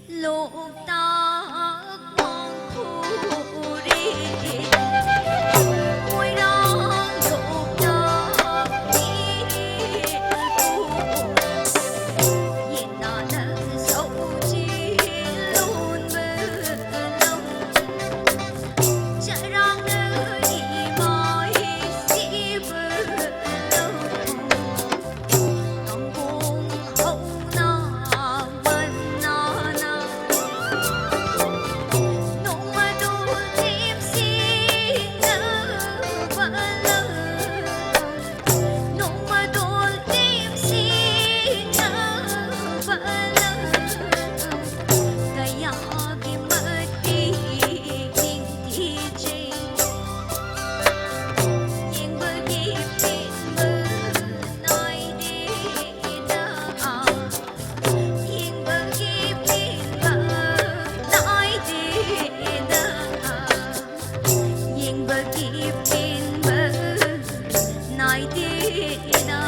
lục ta con thu đi ôi đó lục ta đi nhìn ta nở sâu chi luôn mơ lòng chạy ra nơi đi mỏi si bờ lâu lòng buồn hậu na bên na na nung mà đôi tim xin nỡ vỡ lỡ nung mà đôi tim xin nỡ vỡ lỡ kaya gimati king DJ nhưng bởi vì tin mơ nói đi đã nhưng bởi vì tin mơ nói đi đã nhưng bởi vì tin mơ nói đi đã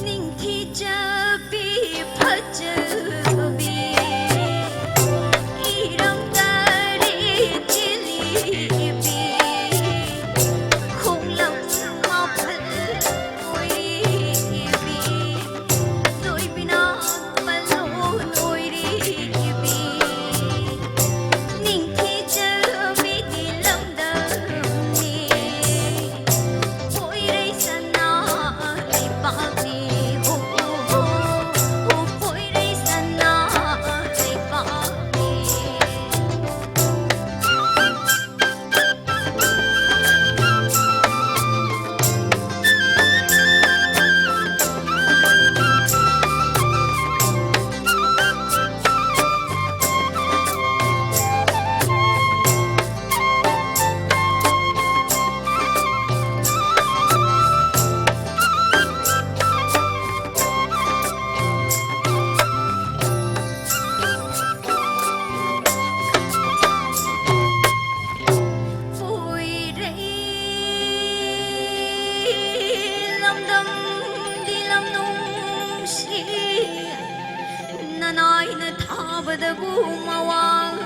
ninh thi cha bi phật chư bi y đông ta đi chi li bi khung lòng mọc ôi bi đôi bi nó mà lâu đôi đi bi ninh thi cha bi đi lòng đầm mi ôi đây sana đi bạc đi ôi đây sana đi bạc đi vui đây lâm đâm đi lâm nung si na nói na tha bờ gu ma wang